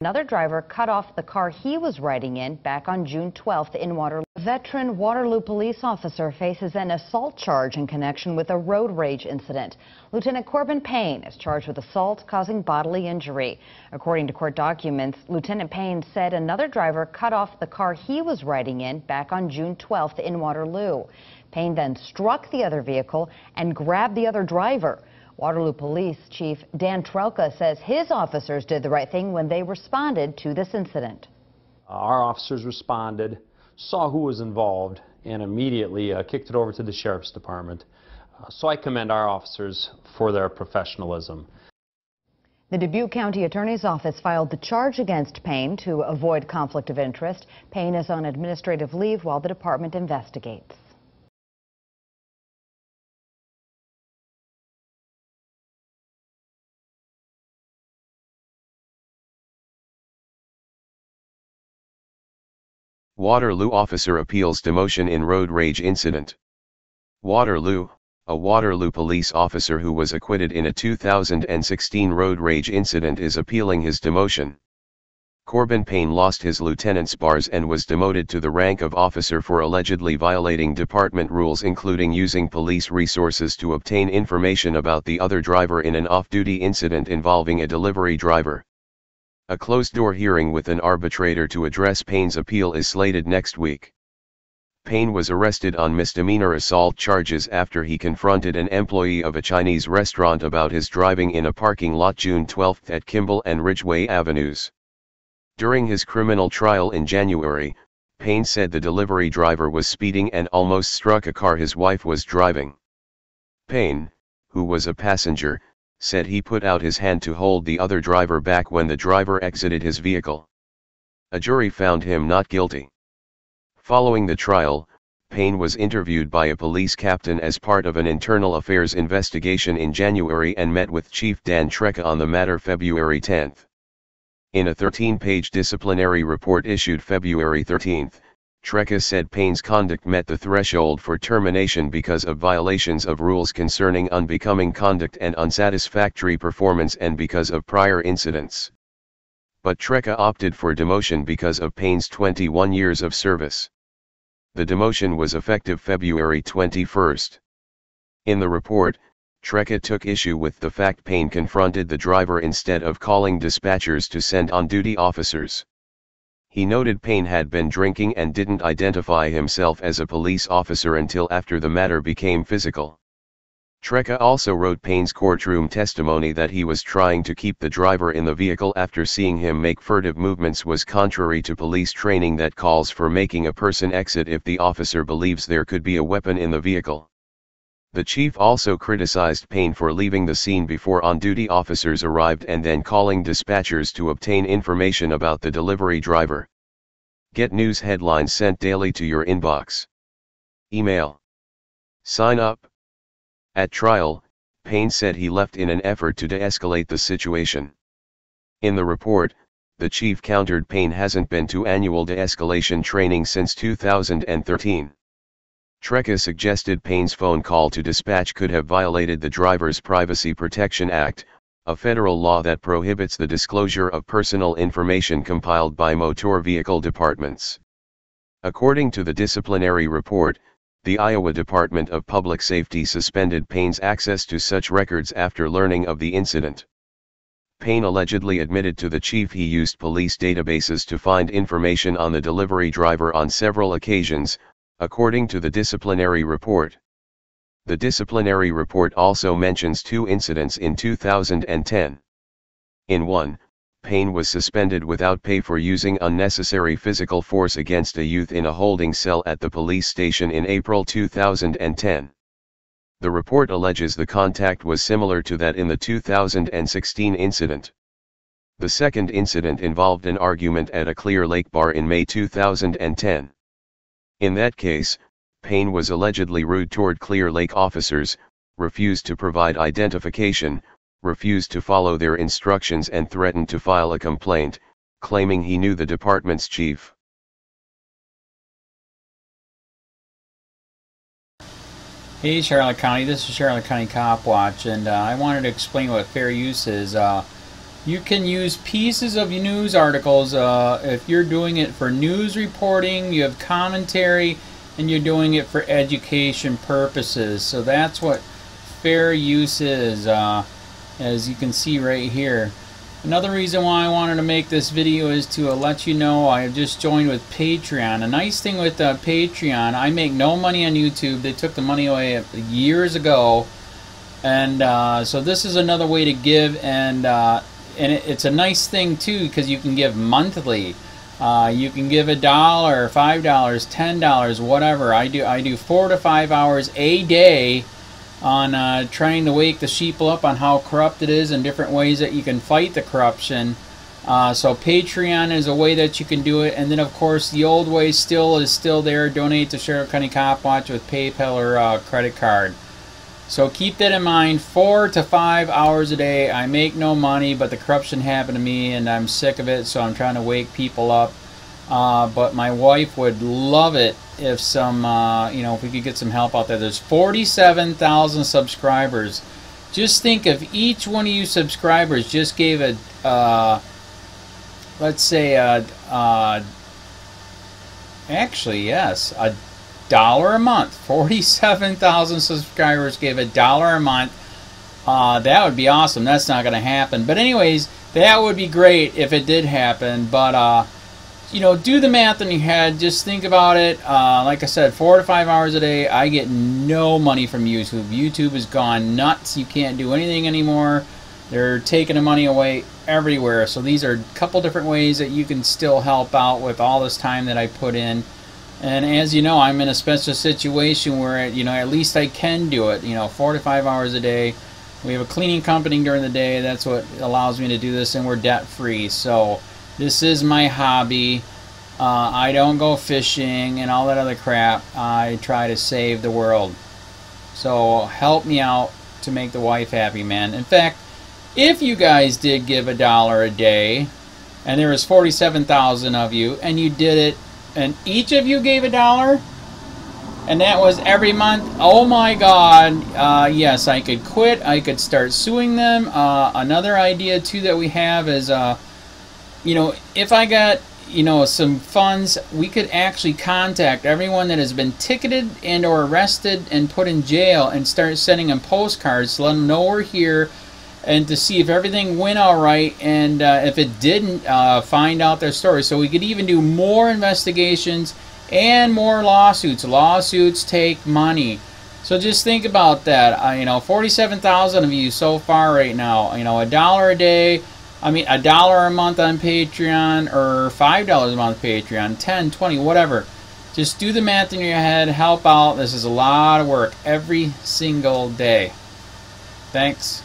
Another driver cut off the car he was riding in back on June 12th in Waterloo. A veteran Waterloo police officer faces an assault charge in connection with a road rage incident. Lieutenant Corbin Payne is charged with assault causing bodily injury. According to court documents, Lieutenant Payne said another driver cut off the car he was riding in back on June 12th in Waterloo. Payne then struck the other vehicle and grabbed the other driver. Waterloo Police Chief Dan Trelka says his officers did the right thing when they responded to this incident. Our officers responded, saw who was involved, and immediately kicked it over to the Sheriff's Department. So I commend our officers for their professionalism. The Dubuque County Attorney's Office filed the charge against Payne to avoid conflict of interest. Payne is on administrative leave while the department investigates. Waterloo officer appeals demotion in road rage incident. Waterloo, a Waterloo police officer who was acquitted in a 2016 road rage incident is appealing his demotion. Corbin Payne lost his lieutenant's bars and was demoted to the rank of officer for allegedly violating department rules, including using police resources to obtain information about the other driver in an off-duty incident involving a delivery driver. A closed-door hearing with an arbitrator to address Payne's appeal is slated next week. Payne was arrested on misdemeanor assault charges after he confronted an employee of a Chinese restaurant about his driving in a parking lot June 12 at Kimball and Ridgeway Avenues. During his criminal trial in January, Payne said the delivery driver was speeding and almost struck a car his wife was driving. Payne, who was a passenger, said he put out his hand to hold the other driver back when the driver exited his vehicle. A jury found him not guilty. Following the trial, Payne was interviewed by a police captain as part of an internal affairs investigation in January and met with Chief Dan Trelka on the matter February 10. In a 13-page disciplinary report issued February 13, Trelka said Payne's conduct met the threshold for termination because of violations of rules concerning unbecoming conduct and unsatisfactory performance and because of prior incidents. But Trelka opted for demotion because of Payne's 21 years of service. The demotion was effective February 21. In the report, Trelka took issue with the fact Payne confronted the driver instead of calling dispatchers to send on-duty officers. He noted Payne had been drinking and didn't identify himself as a police officer until after the matter became physical. Trelka also wrote Payne's courtroom testimony that he was trying to keep the driver in the vehicle after seeing him make furtive movements was contrary to police training that calls for making a person exit if the officer believes there could be a weapon in the vehicle. The chief also criticized Payne for leaving the scene before on-duty officers arrived and then calling dispatchers to obtain information about the delivery driver. Get news headlines sent daily to your inbox. Email. Sign up. At trial, Payne said he left in an effort to de-escalate the situation. In the report, the chief countered Payne hasn't been to annual de-escalation training since 2013. Trelka suggested Payne's phone call to dispatch could have violated the Driver's Privacy Protection Act, a federal law that prohibits the disclosure of personal information compiled by motor vehicle departments. According to the disciplinary report, the Iowa Department of Public Safety suspended Payne's access to such records after learning of the incident. Payne allegedly admitted to the chief he used police databases to find information on the delivery driver on several occasions, according to the disciplinary report. The disciplinary report also mentions two incidents in 2010. In one, Payne was suspended without pay for using unnecessary physical force against a youth in a holding cell at the police station in April 2010. The report alleges the contact was similar to that in the 2016 incident. The second incident involved an argument at a Clear Lake bar in May 2010. In that case, Payne was allegedly rude toward Clear Lake officers, refused to provide identification, refused to follow their instructions and threatened to file a complaint, claiming he knew the department's chief. Hey Charlotte County, this is Charlotte County Cop Watch, and I wanted to explain what fair use is. You can use pieces of news articles if you're doing it for news reporting, you have commentary, and you're doing it for education purposes. So that's what fair use is, as you can see right here. Another reason why I wanted to make this video is to let you know I have just joined with Patreon. A nice thing with Patreon, I make no money on YouTube. They took the money away years ago, and so this is another way to give, and it's a nice thing too because you can give monthly. You can give $1, $5, $10, whatever. I do 4 to 5 hours a day on trying to wake the sheep up on how corrupt it is and different ways that you can fight the corruption. So Patreon is a way that you can do it, and then of course the old way is still there. Donate to Sheriff County COPWATCH with PayPal or credit card. So keep that in mind. 4 to 5 hours a day. I make no money, but the corruption happened to me and I'm sick of it, so I'm trying to wake people up. But my wife would love it if some, if we could get some help out there. There's 47,000 subscribers. Just think if each one of you subscribers just gave a, let's say, actually, yes, $1 a month. 47,000 subscribers gave $1 a month. That would be awesome. That's not going to happen. But anyways, that would be great if it did happen. But, do the math in your head. Just think about it. Like I said, 4 to 5 hours a day. I get no money from YouTube. YouTube has gone nuts. You can't do anything anymore. They're taking the money away everywhere. So these are a couple different ways that you can still help out with all this time that I put in. And as you know, I'm in a special situation where, at least I can do it, 4 to 5 hours a day. We have a cleaning company during the day. That's what allows me to do this, and we're debt-free. So this is my hobby. I don't go fishing and all that other crap. I try to save the world. So help me out to make the wife happy, man. In fact, if you guys did give $1 a day, and there was 47,000 of you, and you did it, and each of you gave $1, and that was every month, oh my God, yes, I could quit. I could start suing them. Another idea too that we have is, if I got, some funds, we could actually contact everyone that has been ticketed and or arrested and put in jail and start sending them postcards to let them know we're here, and to see if everything went all right, and if it didn't, find out their story. So we could even do more investigations and more lawsuits. Lawsuits take money. So just think about that. 47,000 of you so far right now. $1 a day. $1 a month on Patreon, or $5 a month Patreon, 10, 20, whatever. Just do the math in your head. Help out. This is a lot of work every single day. Thanks.